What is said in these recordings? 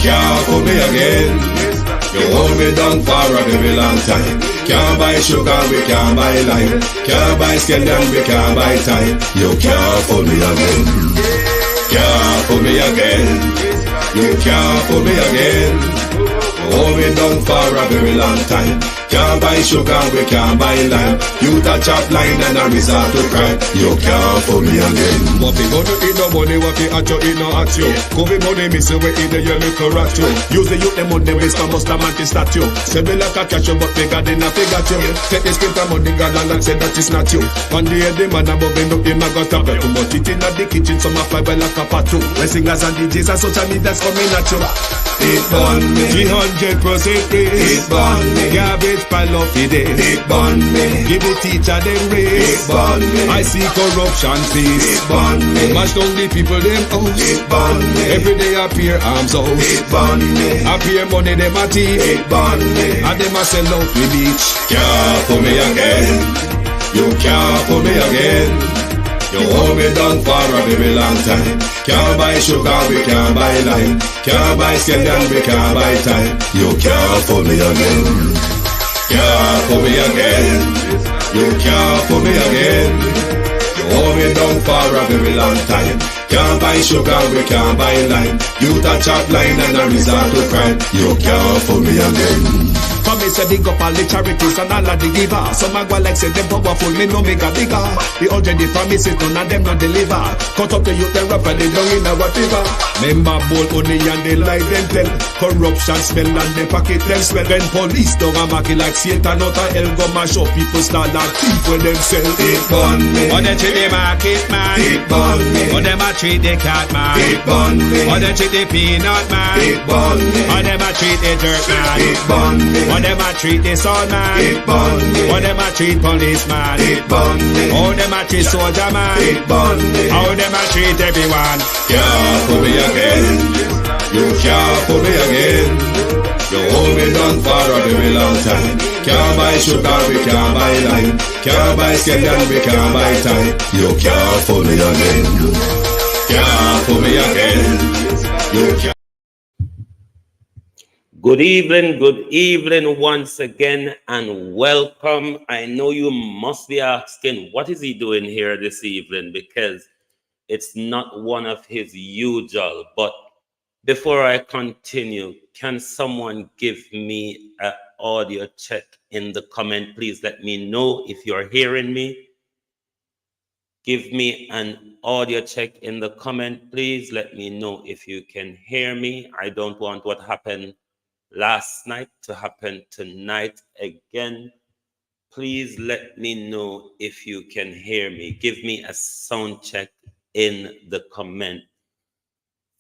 can't fool me again. You hold me down for a very long time. Can't buy sugar, we can't buy lime. Can't buy scallion, we can't buy time. You can't fool me again. Can't fool me again. You can't fool me again. Hold me down for a very long time. Can't buy sugar, we can't buy lime. You touch up line and I resort to crime. You can't fool me again. What we gonna eat no money, what we at you, eat no at you. COVID money, miss away in the your little rat you. Use the youth, them money, waste, must a man to statue. Say me like a catch you, but bigger than a figure you. Take the script of money, girl, and say that is not you. One day the man above end up in my gutter. But it in the kitchen, some of my well like a patu. The singers and DJs and social media's coming at you. It burn me. 300% raise. It burn me. Garbage pile of it. It burn me. Give the teacher them raise. It burn me. I see corruption face. It burn me. Mash down the people them house. It burn me. Every day appear arms out. It burn me. Appear money them a thief. It burn me. And them a sell out with beach. Can't fool me again. You can't fool me again. You hold me down for a very long time. Can't buy sugar, we can't buy lime. Can't buy scallion, we can't buy time. You can't fool me again. Can't fool me again. You can't fool me again. You hold me down for a very long time. Can't buy sugar, we can't buy lime. You touch up line and I resort to crime. You can't fool me again. Come me say big up all the charities and all of the givers. Some a go like say them powerful, me no make a bigger. The already promises, none of them not deliver. Cut up the youth, they rap and they down in our river. Member bowl money and they lie them tell. Corruption smell and they pocket them swell. When police don't a market like Satan out of hell, go mash up people start like thief when them sell. It burn me. Or they treat the market man. It burn me. Or them a treat the cat man. It burn me. Or they treat the peanut man. It burn me. Or them a treat the dirt man. It burn me. Or them a treat the son man. It burn me. Or them a treat policeman. It burn me. Or them a treat soldier man. It burn me. How them a treat everyone. Can't fool me again. You can't fool me again. You hold me down for a very long time. Can't buy sugar, we can't buy lime. Can't buy scallion, we can't buy time. You can't fool me again. Can't fool me again. You can't. Good evening once again, and welcome. I know you must be asking, what is he doing here this evening? Because it's not one of his usual. But before I continue, can someone give me an audio check in the comment? Please let me know if you're hearing me. Give me an audio check in the comment. Please let me know if you can hear me. I don't want what happened last night to happen tonight again. Please let me know if you can hear me. Give me a sound check in the comment.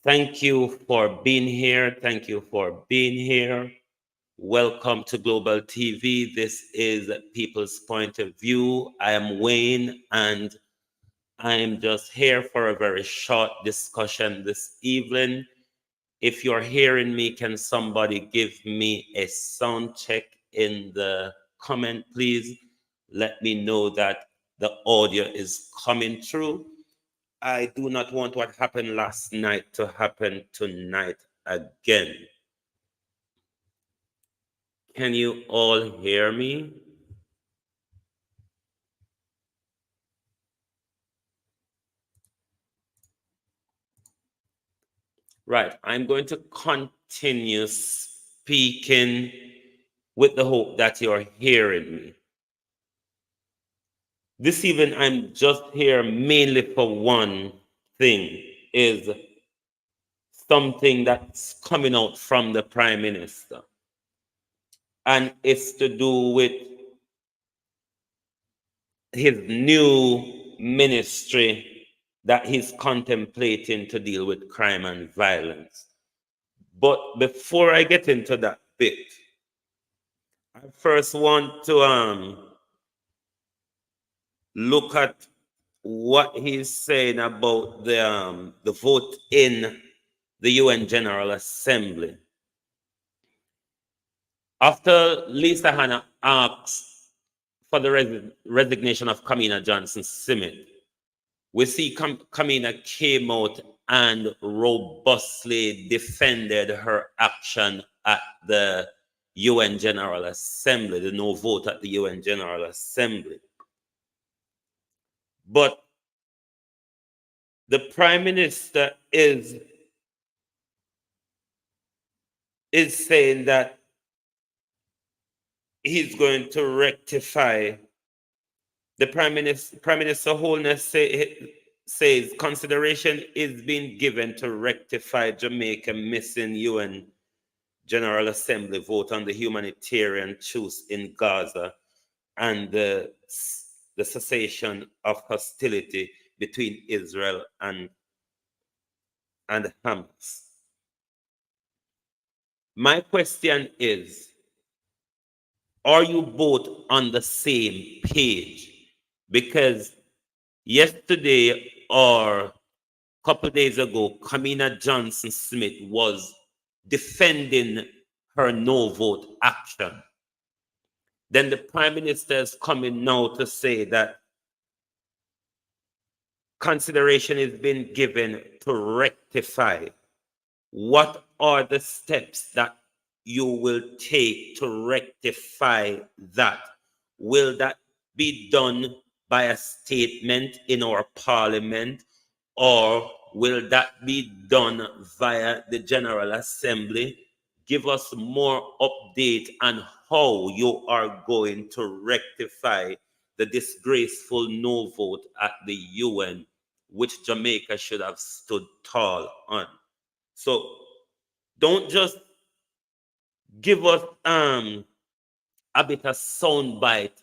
Thank you for being here. Thank you for being here. Welcome to Global TV. This is People's Point of View. I am Wayne, and I am just here for a very short discussion this evening. If you're hearing me, can somebody give me a sound check in the comment, please? Let me know that the audio is coming through. I do not want what happened last night to happen tonight again. Can you all hear me? Right, I'm going to continue speaking with the hope that you're hearing me. This evening, I'm just here mainly for one thing, is something that's coming out from the Prime Minister. And it's to do with his new ministry that he's contemplating to deal with crime and violence. But before I get into that bit, I first want to look at what he's saying about the vote in the UN General Assembly. After Lisa Hanna asked for the resignation of Kamina Johnson-Simmet, we see Kamina came out and robustly defended her action at the UN General Assembly, the no vote at the UN General Assembly. But the Prime Minister is saying that he's going to rectify. The Prime Minister Holness says consideration is being given to rectify Jamaica missing UN General Assembly vote on the humanitarian truce in Gaza and the cessation of hostility between Israel and Hamas. My question is, are you both on the same page? Because yesterday or a couple of days ago, Kamina Johnson Smith was defending her no vote action. Then the Prime Minister is coming now to say that consideration is being given to rectify. What are the steps that you will take to rectify that? Will that be done by a statement in our parliament, or will that be done via the General Assembly? Give us more update on how you are going to rectify the disgraceful no vote at the UN, which Jamaica should have stood tall on. So don't just give us a bit of soundbite.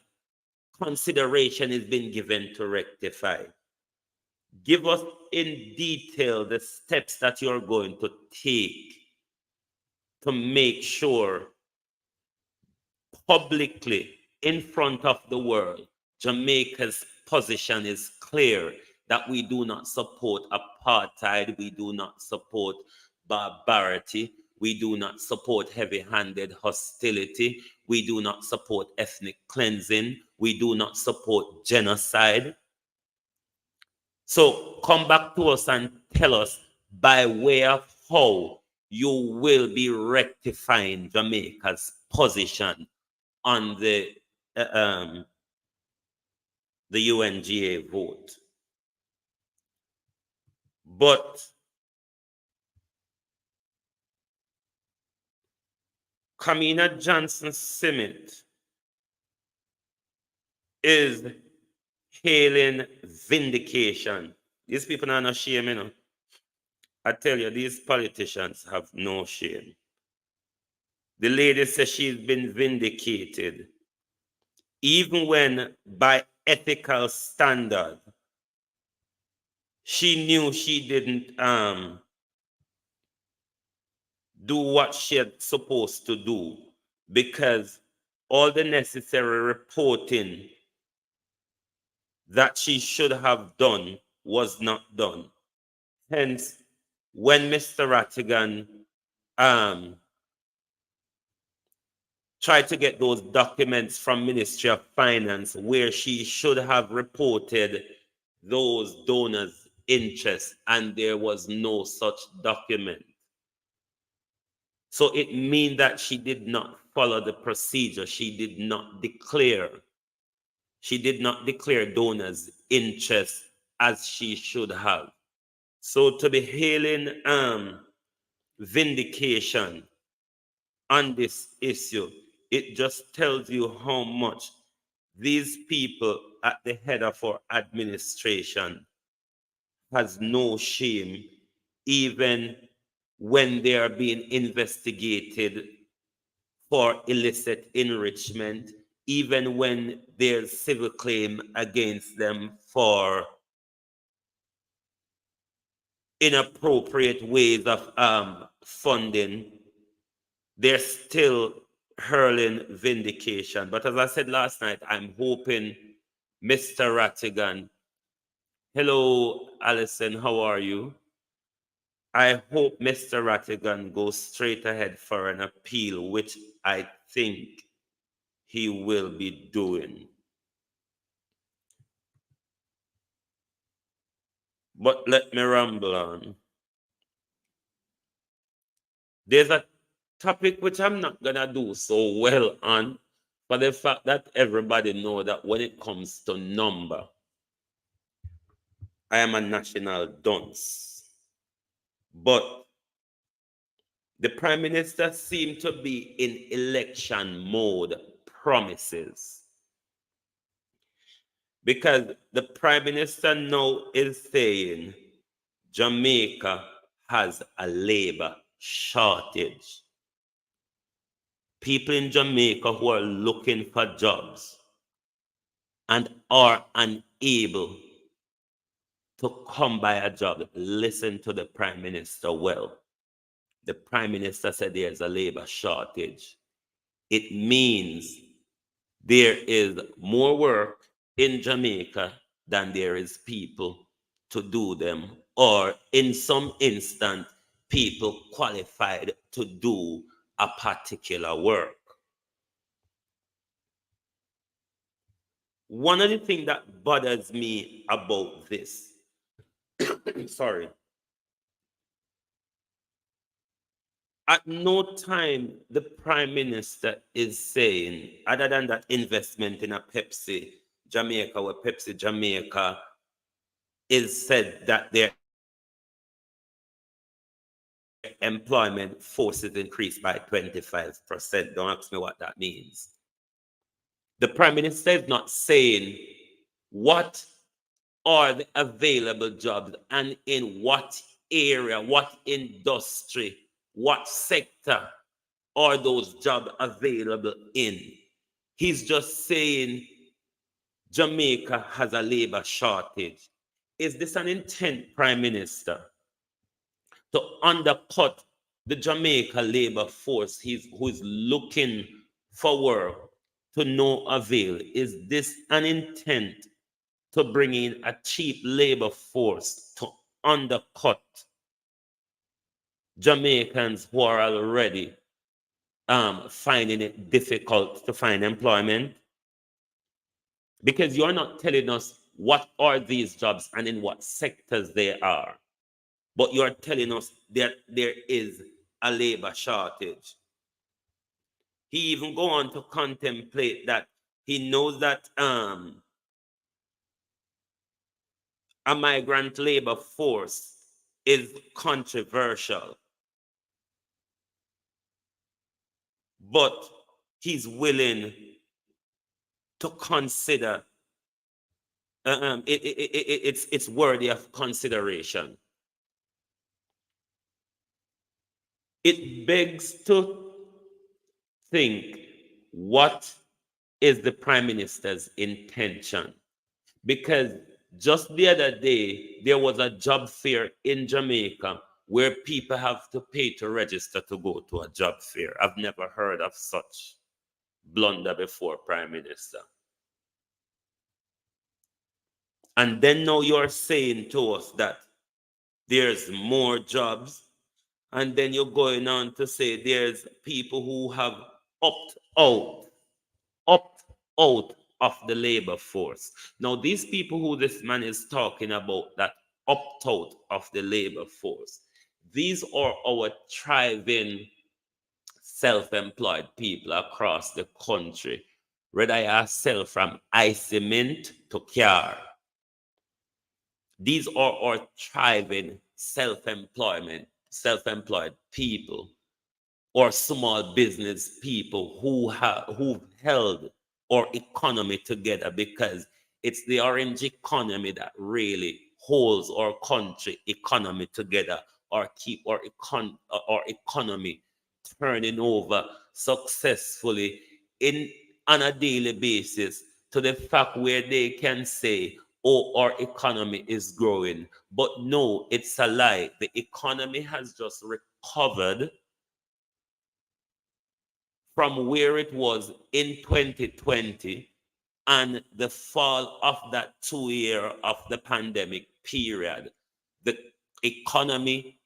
Consideration is being given to rectify. Give us in detail the steps that you're going to take to make sure publicly in front of the world Jamaica's position is clear, that we do not support apartheid, we do not support barbarity, we do not support heavy-handed hostility, we do not support ethnic cleansing, we do not support genocide. So come back to us and tell us by way of how you will be rectifying Jamaica's position on the UNGA vote. But Kamina Johnson Smith is hailing vindication. These people are not shame, you know. I tell you, these politicians have no shame. The lady says she's been vindicated, even when by ethical standard, she knew she didn't do what she had supposed to do, because all the necessary reporting that she should have done was not done. Hence, when Mr. Rattigan tried to get those documents from Ministry of Finance, where she should have reported those donors' interests, and there was no such document. So it means that she did not follow the procedure. She did not declare donors' interests as she should have. So to be hailing vindication on this issue, it just tells you how much these people at the head of our administration has no shame, even when they are being investigated for illicit enrichment, even when there's civil claim against them for inappropriate ways of funding, they're still hurling vindication. But as I said last night, I'm hoping Mr. Rattigan, hello, Alison, how are you? I hope Mr. Rattigan goes straight ahead for an appeal, which I think he will be doing. But let me ramble on. There's a topic which I'm not gonna do so well on, for the fact that everybody know that when it comes to number, I am a national dunce. But the Prime Minister seemed to be in election mode promises. Because the Prime Minister now is saying Jamaica has a labor shortage. People in Jamaica who are looking for jobs and are unable to come by a job. Listen to the Prime Minister well. The Prime Minister said there's a labor shortage. It means there is more work in Jamaica than there is people to do them, or in some instance, people qualified to do a particular work. One of the things that bothers me about this, sorry, at no time the Prime Minister is saying, other than that investment in a Pepsi Jamaica, where Pepsi Jamaica is said that their employment force is increased by 25%. Don't ask me what that means. The Prime Minister is not saying what are the available jobs and in what area, what industry, what sector are those jobs available in. He's just saying Jamaica has a labor shortage. Is this an intent, Prime Minister, to undercut the Jamaica labor force who is looking for work to no avail? Is this an intent to bring in a cheap labor force to undercut Jamaicans who are already finding it difficult to find employment? Because you're not telling us what are these jobs and in what sectors they are, but you're telling us that there is a labor shortage. He even go on to contemplate that he knows that a migrant labor force is controversial, but he's willing to consider it's worthy of consideration. It begs to think, what is the Prime Minister's intention? Because just the other day, there was a job fair in Jamaica where people have to pay to register to go to a job fair. I've never heard of such blunder before, Prime Minister. And then now you're saying to us that there's more jobs, and then you're going on to say there's people who have opted out of the labor force. Now, these people who this man is talking about that opt out of the labor force, these are our thriving self-employed people across the country, whether I sell from ice cement to car. These are our thriving self-employed people or small business people who held our economy together, because it's the orange economy that really holds our country economy together, or keep our economy turning over successfully on a daily basis, to the fact where they can say, oh, our economy is growing. But no, it's a lie. The economy has just recovered from where it was in 2020 and the fall of that 2 year of the pandemic period. The economy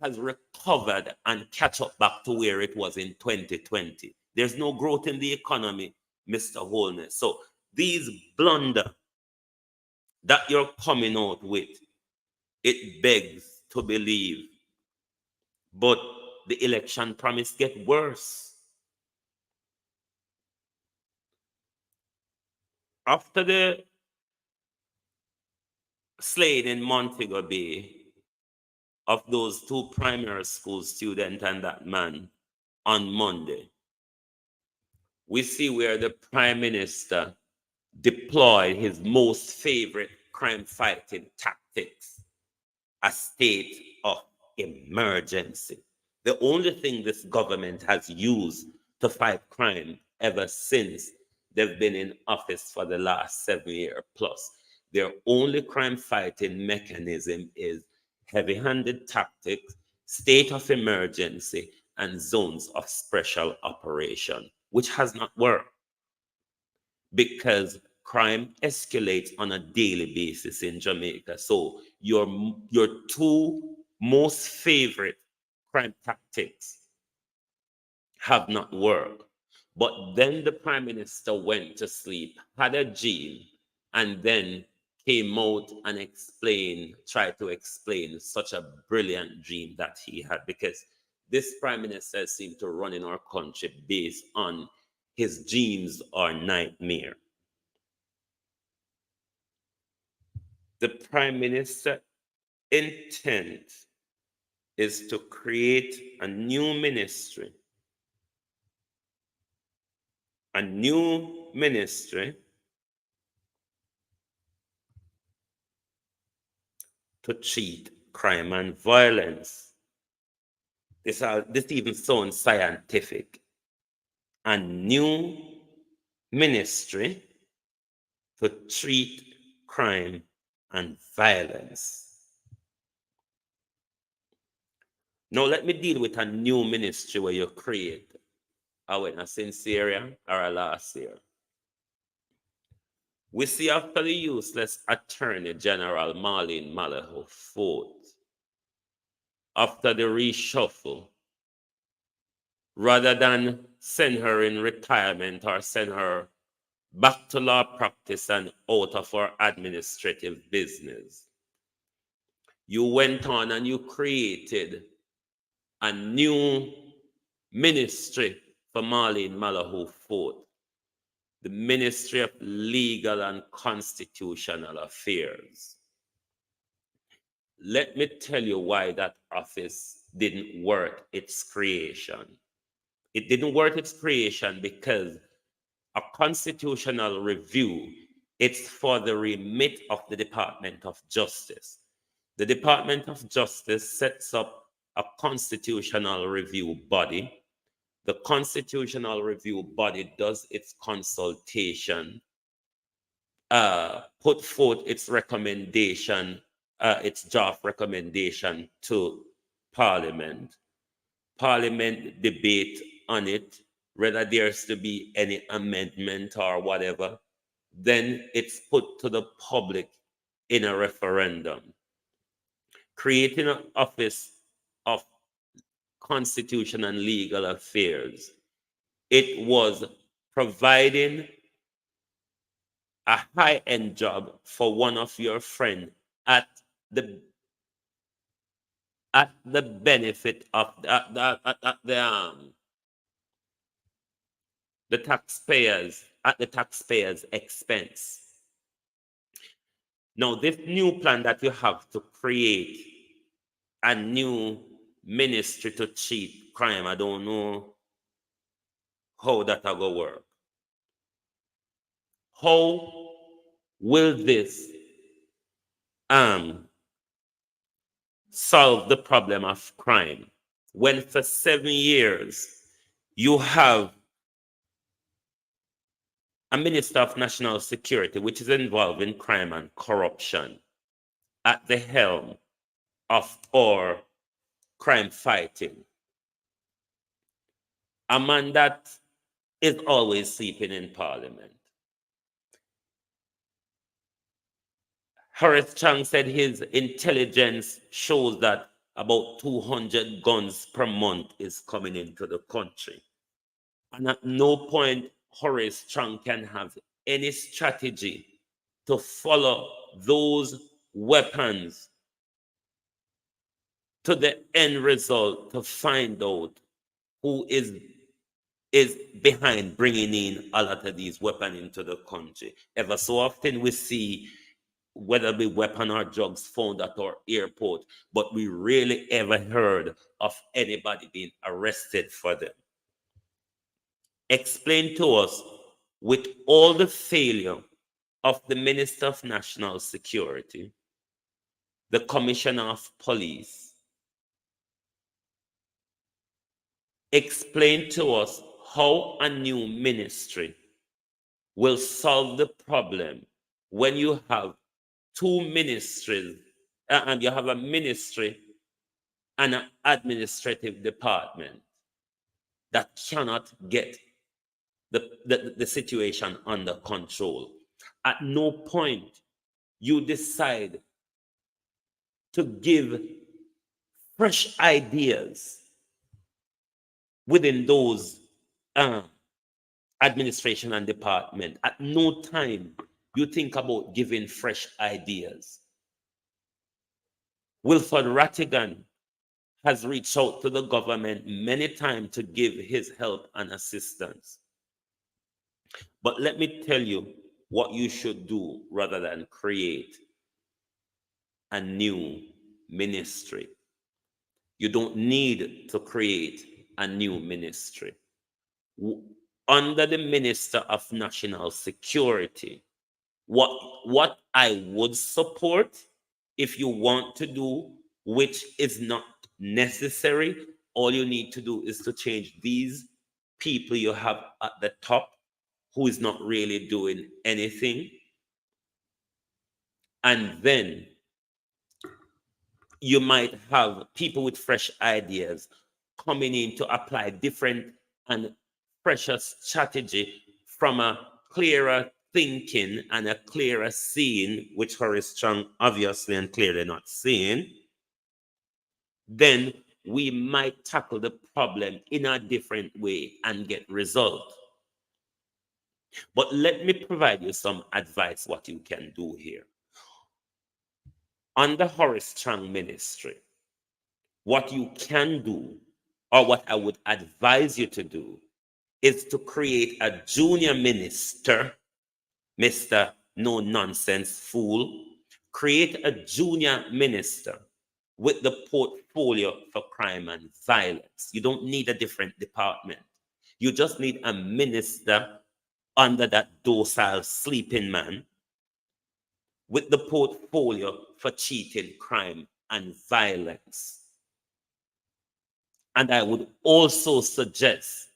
has recovered and catch up back to where it was in 2020. There's no growth in the economy, Mr. Holness. So these blunder that you're coming out with, it begs to believe. But the election promise get worse. After the slaying in Montego Bay of those 2 primary school students and that man on Monday, we see where the Prime Minister deployed his most favorite crime fighting tactics, a state of emergency. The only thing this government has used to fight crime ever since they've been in office for the last 7 years plus, their only crime fighting mechanism is heavy-handed tactics, state of emergency, and zones of special operation, which has not worked because crime escalates on a daily basis in Jamaica. So your 2 most favorite crime tactics have not worked. But then the Prime Minister went to sleep, had a dream, and then came out and tried to explain such a brilliant dream that he had, because this Prime Minister seemed to run in our country based on his dreams or nightmare. The Prime Minister's intent is to create a new ministry to treat crime and violence. This even sounds scientific. A new ministry to treat crime and violence. Now let me deal with a new ministry where you create a sincere or a last year. We see after the useless Attorney General Marlene Malaho Vote, after the reshuffle, rather than send her in retirement or send her back to law practice and out of our administrative business, you went on and you created a new ministry for Marlene Malaho Vote, the Ministry of Legal and Constitutional Affairs. Let me tell you why that office didn't work its creation. It didn't work its creation because a constitutional review, it's for the remit of the Department of Justice. The Department of Justice sets up a constitutional review body. The constitutional review body does its consultation, put forth its recommendation, its draft recommendation to Parliament. Parliament debate on it, whether there's to be any amendment or whatever. Then it's put to the public in a referendum. Creating an office of Constitution and Legal Affairs, it was providing a high-end job for one of your friends at the benefit of the taxpayers, at the taxpayers' expense. Now, this new plan that you have to create a new ministry to treat crime, I don't know how that will work. How will this solve the problem of crime when for 7 years you have a Minister of National Security, which is involved in crime and corruption, at the helm of our crime fighting? A man that is always sleeping in Parliament. Horace Chang said his intelligence shows that about 200 guns per month is coming into the country. And at no point Horace Chang can have any strategy to follow those weapons to the end result to find out who is behind bringing in a lot of these weapons into the country. Ever so often we see whether it be weapon or drugs found at our airport, but we rarely ever heard of anybody being arrested for them. Explain to us, with all the failure of the Minister of National Security, the Commissioner of Police, explain to us how a new ministry will solve the problem when you have two ministries, and you have a ministry and an administrative department that cannot get the situation under control. At no point you decide to give fresh ideas within those administration and department. At no time you think about giving fresh ideas. Wilford Rattigan has reached out to the government many times to give his help and assistance. But let me tell you what you should do rather than create a new ministry. You don't need to create a new ministry. Under the Minister of National Security, what I would support, if you want to do, which is not necessary, all you need to do is to change these people you have at the top who is not really doing anything. And then you might have people with fresh ideas coming in to apply different and fresher strategy from a clearer thinking and a clearer seeing, which Horace Strong obviously and clearly not seeing. Then we might tackle the problem in a different way and get results. But let me provide you some advice what you can do here. Under Horace Strong ministry, what you can do, or what I would advise you to do, is to create a junior minister, Mr. No Nonsense Fool. Create a junior minister with the portfolio for crime and violence. You don't need a different department. You just need a minister under that docile sleeping man with the portfolio for cheating, crime, and violence. And I would also suggest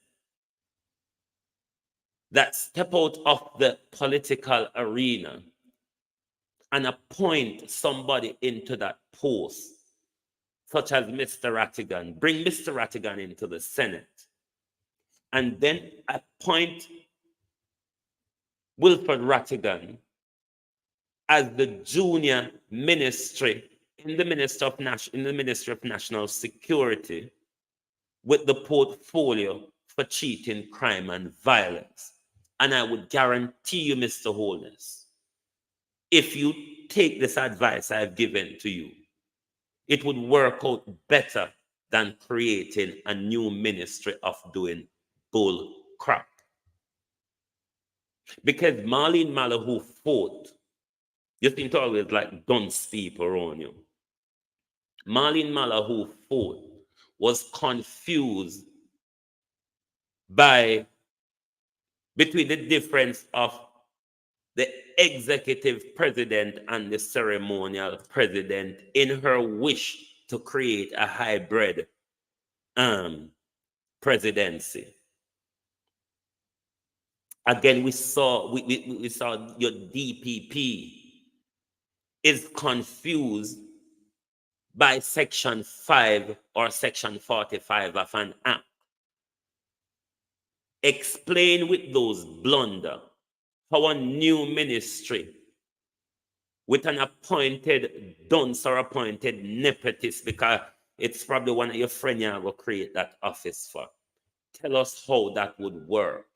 that step out of the political arena and appoint somebody into that post, such as Mr. Rattigan. Bring Mr. Rattigan into the Senate. And then appoint Wilford Rattigan as the junior ministry in the Ministry of National Security with the portfolio for cheating, crime, and violence. And I would guarantee you, Mr. Holness, if you take this advice I've given to you, it would work out better than creating a new ministry of doing bull crap. Because Marlene Mallow, who fought, you seem to always like dunce people around you. Marlene Mallow, who fought, was confused between the difference of the executive president and the ceremonial president in her wish to create a hybrid presidency. Again, we saw your DPP is confused by Section 5 or Section 45 of an act. Explain with those blunder how a new ministry with an appointed dunce or appointed nepotist, because it's probably one of your friends you will create that office for. Tell us how that would work.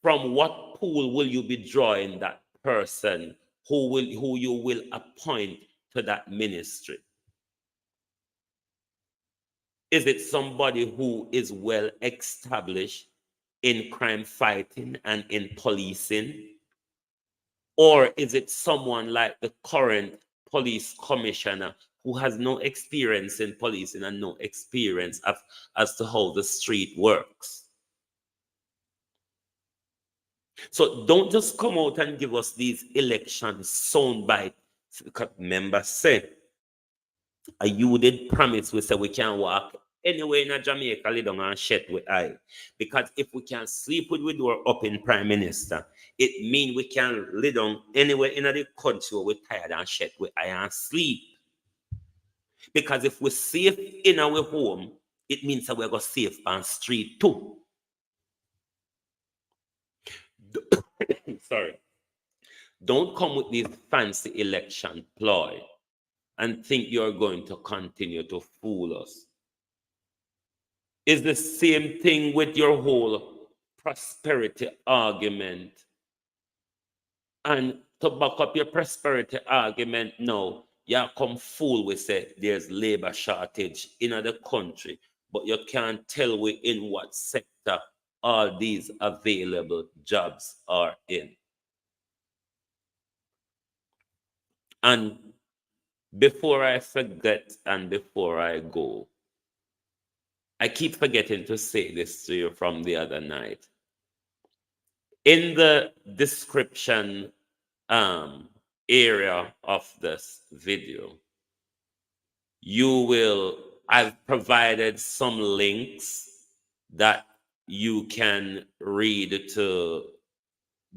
From what pool will you be drawing that person who you will appoint to that ministry? Is it somebody who is well established in crime fighting and in policing? Or is it someone like the current police commissioner who has no experience in policing and no experience as to how the street works? So don't just come out and give us these election soundbite. Remember, say, you did promise we say we can walk anywhere in Jamaica, lay down and shit with eye. Because if we can sleep with the door up in Prime Minister, it means we can lay down anywhere in the country where we're tired and shit with eye and sleep. Because if we're safe in our home, it means that we're going safe on street too. Sorry. Don't come with these fancy election ploy and think you're going to continue to fool us. It's the same thing with your whole prosperity argument. And to back up your prosperity argument now, you come fool we say there's labor shortage in the country, but you can't tell we in what sector all these available jobs are in. And before I forget and before I go, I keep forgetting to say this to you from the other night. In the description area of this video, I've provided some links that you can read to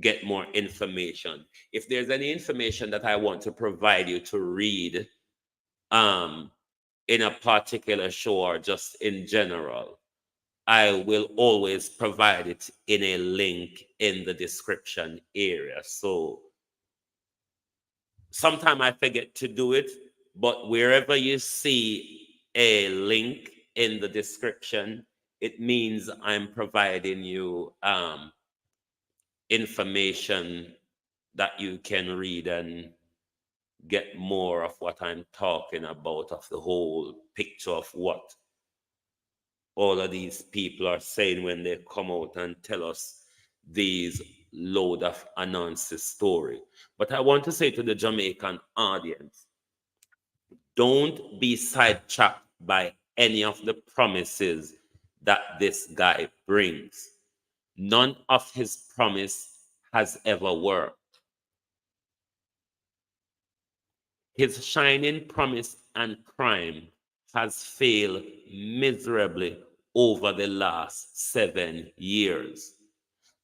get more information. If there's any information that I want to provide you to read in a particular show or just in general, I will always provide it in a link in the description area. So sometimes I forget to do it, but wherever you see a link in the description, it means I'm providing you information that you can read and get more of what I'm talking about, of the whole picture of what all of these people are saying when they come out and tell us these load of announces story. But I want to say to the Jamaican audience, don't be sidetracked by any of the promises that this guy brings. None of his promise has ever worked. His shining promise and crime has failed miserably over the last 7 years.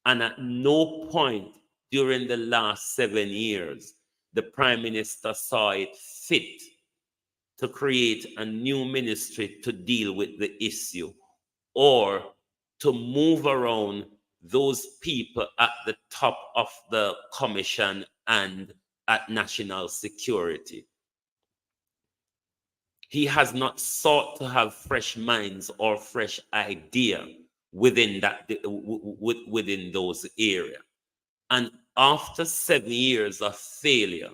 And at no point during the last 7 years, the Prime Minister saw it fit to create a new ministry to deal with the issue or to move around those people at the top of the commission and at national security. He has not sought to have fresh minds or fresh idea within those areas. And after 7 years of failure,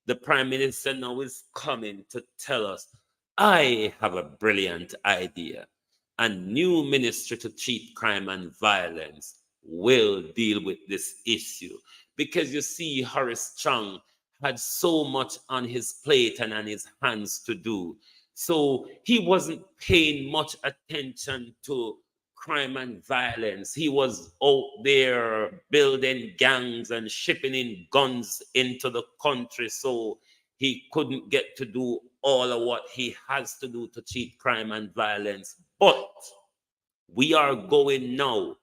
the Prime Minister now is coming to tell us, I have a brilliant idea. A new ministry to treat crime and violence will deal with this issue. Because you see, Horace Chang had so much on his plate and on his hands to do. So he wasn't paying much attention to crime and violence. He was out there building gangs and shipping in guns into the country, so he couldn't get to do all of what he has to do to treat crime and violence. But we are going now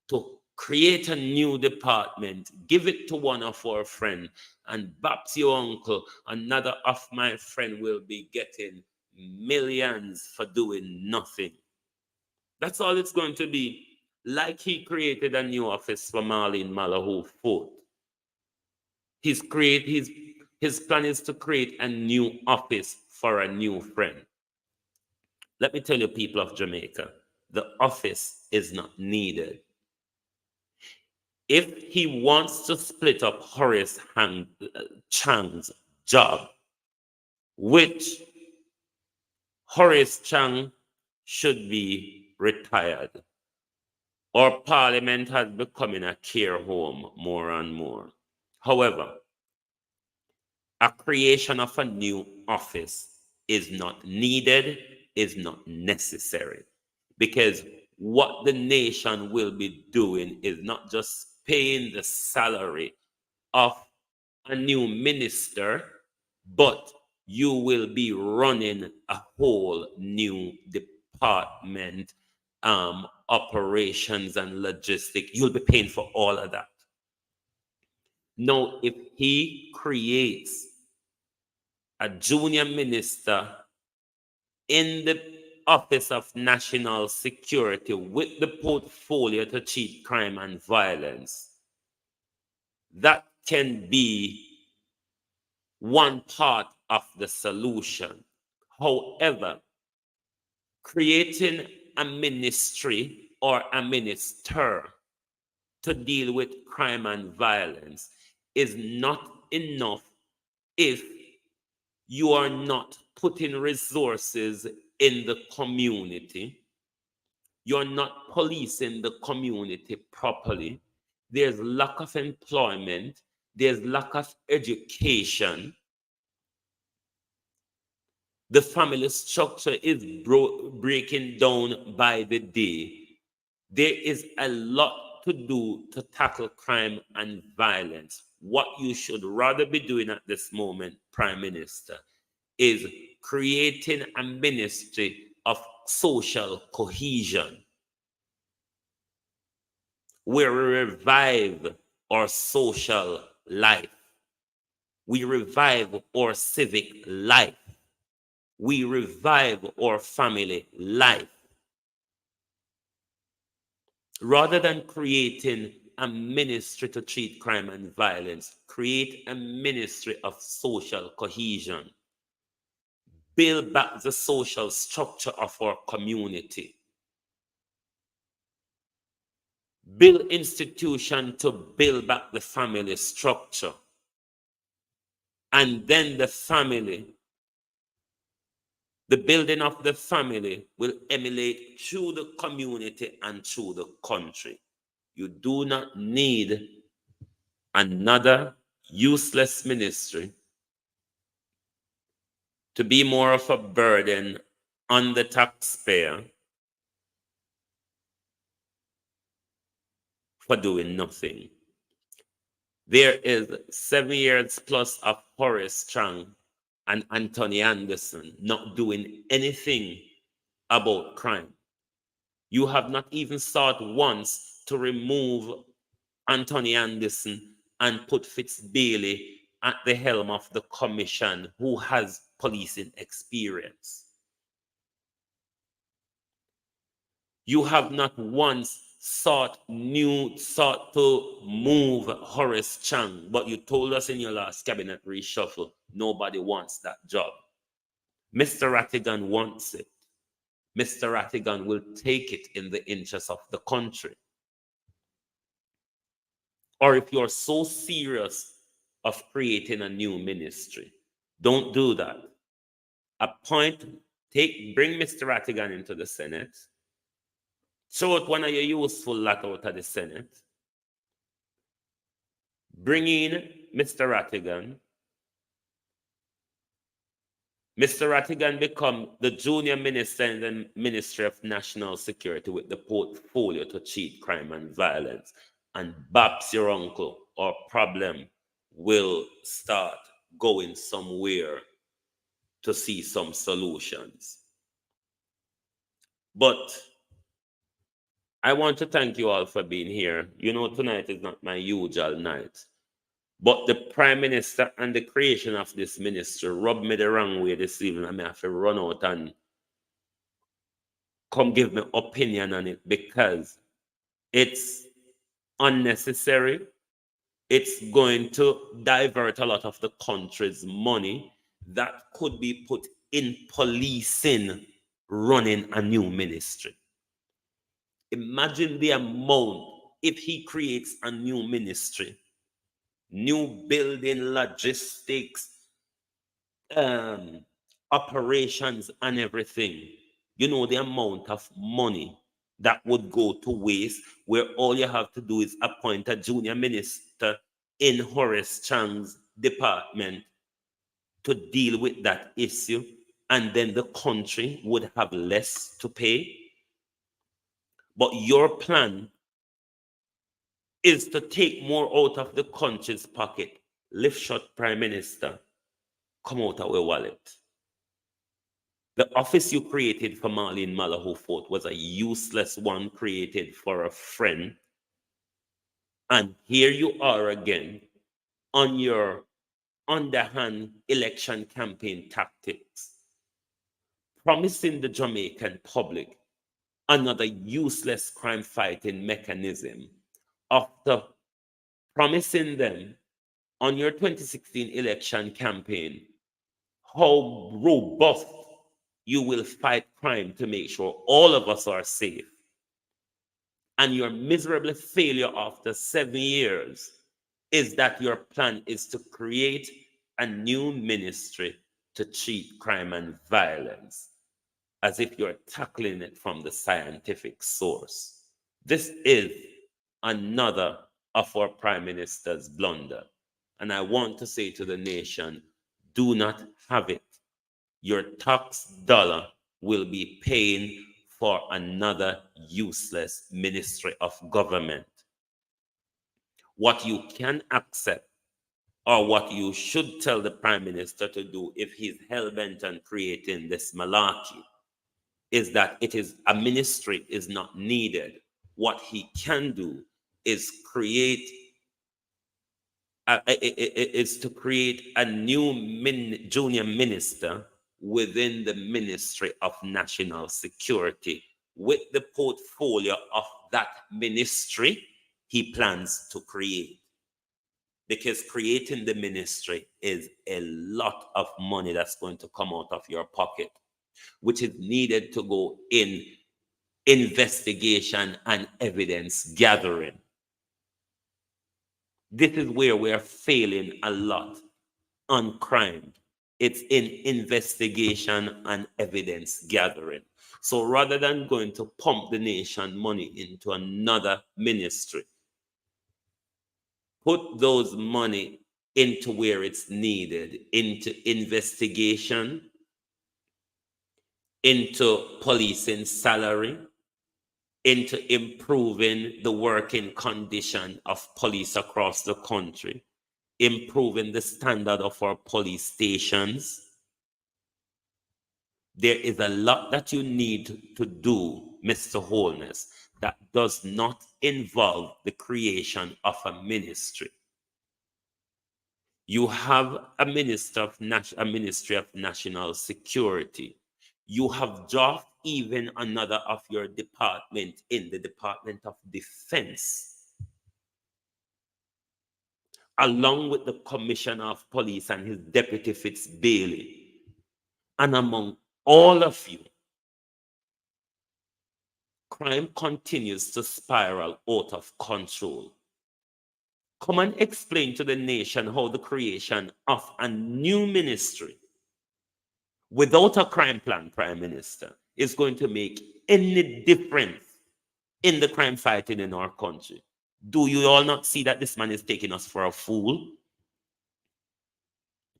to create a new department, give it to one of our friends, and Babs your uncle, another of my friend, will be getting millions for doing nothing. That's all it's going to be. Like he created a new office for Marlene Malahoo Fort. His plan is to create a new office for a new friend. Let me tell you, people of Jamaica, the office is not needed. If he wants to split up Horace Chang's job, which Horace Chang should be retired. Our parliament has become a care home more and more. However, a creation of a new office is not needed, is not necessary. Because what the nation will be doing is not just paying the salary of a new minister, but you will be running a whole new department, operations and logistics. You'll be paying for all of that. Now, if he creates a junior minister in the Office of National Security with the portfolio to cheat crime and violence, that can be one part of the solution. However, creating a ministry or a minister to deal with crime and violence is not enough if you are not putting resources in the community. You're not policing the community properly. There's lack of employment. There's lack of education. The family structure is breaking down by the day. There is a lot to do to tackle crime and violence. What you should rather be doing at this moment, Prime Minister, is creating a ministry of social cohesion where we revive our social life. We revive our civic life. We revive our family life. Rather than creating a ministry to treat crime and violence, create a ministry of social cohesion. Build back the social structure of our community. Build institution to build back the family structure. And then the family, the building of the family will emulate through the community and through the country. You do not need another useless ministry to be more of a burden on the taxpayer for doing nothing. There is 7 years plus of Horace Strang and Anthony Anderson not doing anything about crime. You have not even sought once to remove Anthony Anderson and put Fitz Bailey at the helm of the commission who has policing experience. You have not once sought to move Horace Chang, but you told us in your last cabinet reshuffle, nobody wants that job. Mr. Rattigan wants it. Mr. Rattigan will take it in the interest of the country. Or if you're so serious of creating a new ministry, don't do that. Bring Mr. Rattigan into the Senate. Throw out one of your useful lot out of the Senate. Bring in Mr. Rattigan. Mr. Rattigan become the junior minister in the Ministry of National Security with the portfolio to cheat crime and violence. And Babs, your uncle, our problem will start going somewhere to see some solutions. But I want to thank you all for being here. You know, tonight is not my usual night. But the Prime Minister and the creation of this ministry rubbed me the wrong way this evening. I may have to run out and come give my opinion on it because it's unnecessary. It's going to divert a lot of the country's money that could be put in policing running a new ministry. Imagine the amount if he creates a new ministry, new building, logistics, operations and everything. You know the amount of money that would go to waste, where all you have to do is appoint a junior minister in Horace Chang's department to deal with that issue, and then the country would have less to pay. But your plan is to take more out of the country's pocket. Lift shut, Prime Minister, come out of our wallet. The office you created for Marlene Malahou Fort was a useless one created for a friend. And here you are again on your underhand election campaign tactics, promising the Jamaican public another useless crime fighting mechanism after promising them on your 2016 election campaign how robust you will fight crime to make sure all of us are safe. And your miserable failure after 7 years is that your plan is to create a new ministry to treat crime and violence, as if you're tackling it from the scientific source. This is another of our Prime Minister's blunder. And I want to say to the nation, do not have it. Your tax dollar will be paying for another useless ministry of government. What you can accept, or what you should tell the Prime Minister to do if he's hell-bent on creating this malarkey, is that a ministry is not needed. What he can do is to create a new junior minister within the Ministry of National Security with the portfolio of that ministry he plans to create. Because creating the ministry is a lot of money that's going to come out of your pocket, which is needed to go in investigation and evidence gathering. This is where we're failing a lot on crime. It's in investigation and evidence gathering. So rather than going to pump the nation money into another ministry, put those money into where it's needed, into investigation, into policing salary, into improving the working condition of police across the country, improving the standard of our police stations. There is a lot that you need to do, Mr. Holness, that does not involve the creation of a ministry. You have a Ministry of National Security. You have dropped even another of your department in the Department of Defense, along with the Commissioner of Police and his deputy Fitz Bailey. And among all of you, crime continues to spiral out of control. Come and explain to the nation how the creation of a new ministry without a crime plan, Prime Minister, is going to make any difference in the crime fighting in our country. Do you all not see that this man is taking us for a fool?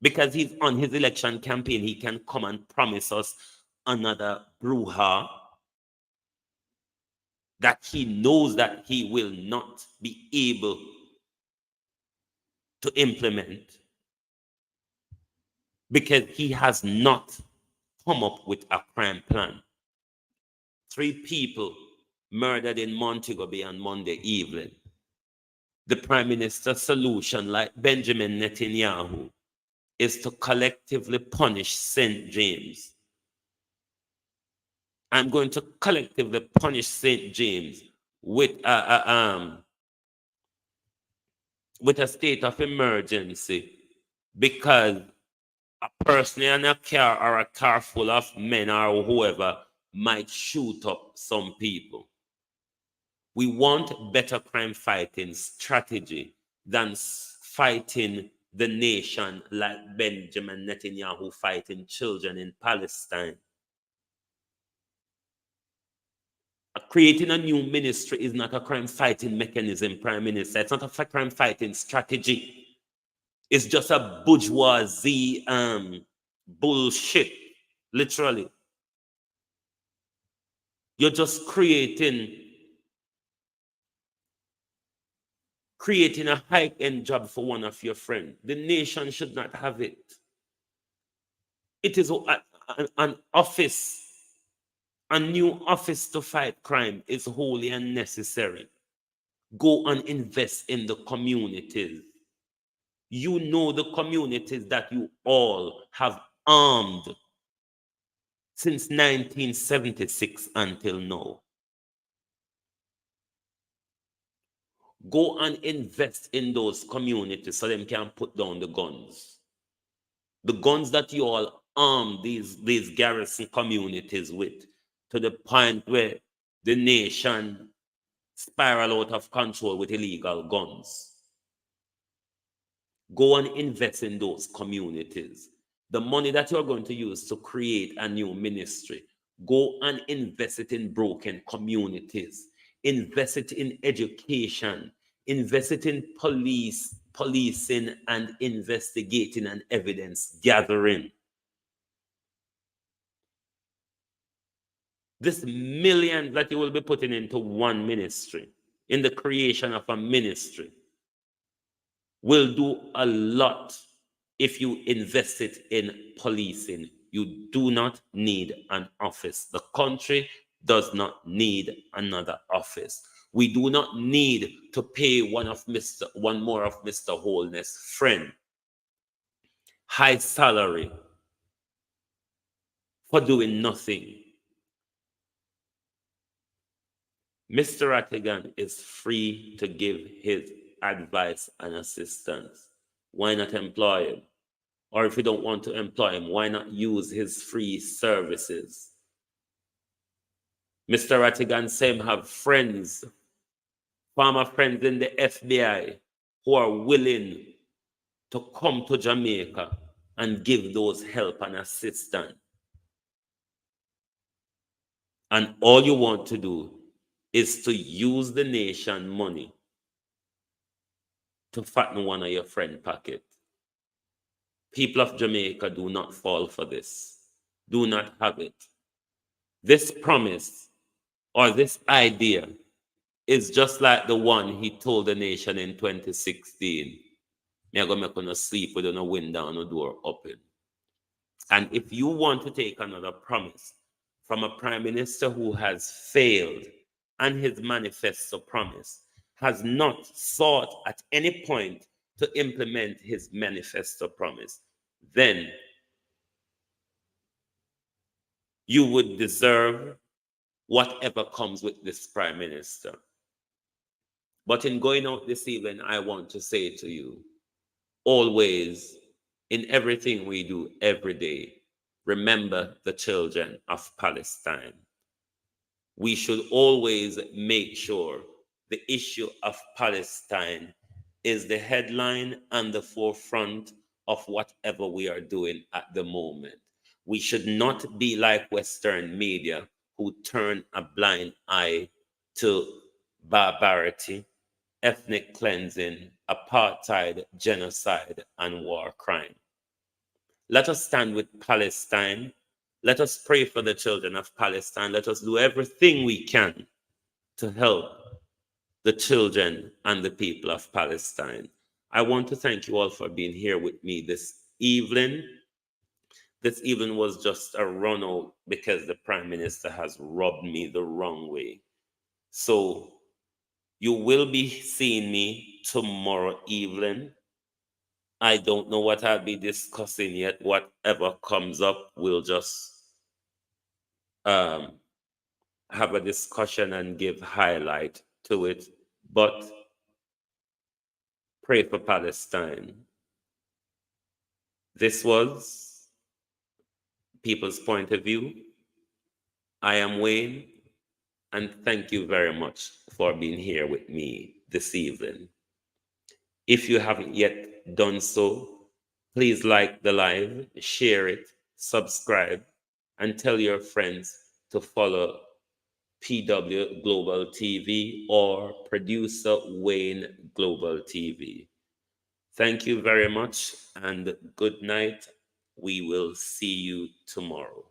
Because he's on his election campaign, he can come and promise us another brouhaha that he knows that he will not be able to implement, because he has not come up with a crime plan. 3 people murdered in Montego Bay on Monday evening. The Prime Minister's solution, like Benjamin Netanyahu, is to collectively punish St. James. I'm going to collectively punish St. James with a state of emergency, because a person in a car or a car full of men or whoever might shoot up some people. We want better crime fighting strategy than fighting the nation like Benjamin Netanyahu fighting children in Palestine. Creating a new ministry is not a crime-fighting mechanism, Prime Minister. It's not a crime-fighting strategy. It's just a bourgeoisie bullshit, literally. You're just creating a high-end job for one of your friends. The nation should not have it. It is an office. A new office to fight crime is wholly unnecessary. Go and invest in the communities. You know the communities that you all have armed since 1976 until now. Go and invest in those communities so them can put down the guns. The guns that you all arm these garrison communities with, to the point where the nation spiral out of control with illegal guns. Go and invest in those communities. The money that you're going to use to create a new ministry, go and invest it in broken communities. Invest it in education. Invest it in policing and investigating and evidence gathering. This millions that you will be putting into one ministry, in the creation of a ministry, will do a lot if you invest it in policing. You do not need an office. The country does not need another office. We do not need to pay one more of Mr. Holness' friend high salary for doing nothing. Mr. Rattigan is free to give his advice and assistance. Why not employ him? Or if you don't want to employ him, why not use his free services? Mr. Rattigan said him have friends, former friends in the FBI, who are willing to come to Jamaica and give those help and assistance. And all you want to do is to use the nation money to fatten one of your friend pocket. People of Jamaica, do not fall for this. Do not have it. This promise or this idea is just like the one he told the nation in 2016. Me I go make you sleep with no window and no door open. And if you want to take another promise from a prime minister who has failed, and his manifesto promise has not sought at any point to implement his manifesto promise, then you would deserve whatever comes with this prime minister. But in going out this evening, I want to say to you, always, in everything we do every day, remember the children of Palestine. We should always make sure the issue of Palestine is the headline and the forefront of whatever we are doing at the moment. We should not be like Western media who turn a blind eye to barbarity, ethnic cleansing, apartheid, genocide, and war crime. Let us stand with Palestine. Let us pray for the children of Palestine. Let us do everything we can to help the children and the people of Palestine. I want to thank you all for being here with me this evening. This evening was just a run out because the Prime Minister has rubbed me the wrong way. So you will be seeing me tomorrow evening. I don't know what I'll be discussing yet. Whatever comes up, we'll just have a discussion and give highlight to it. But pray for Palestine. This was People's Point of View. I am Wayne, and thank you very much for being here with me this evening. If you haven't yet done so, please like the live, share it, subscribe, and tell your friends to follow PW Global TV or producer Wayne Global TV. Thank you very much and good night. We will see you tomorrow.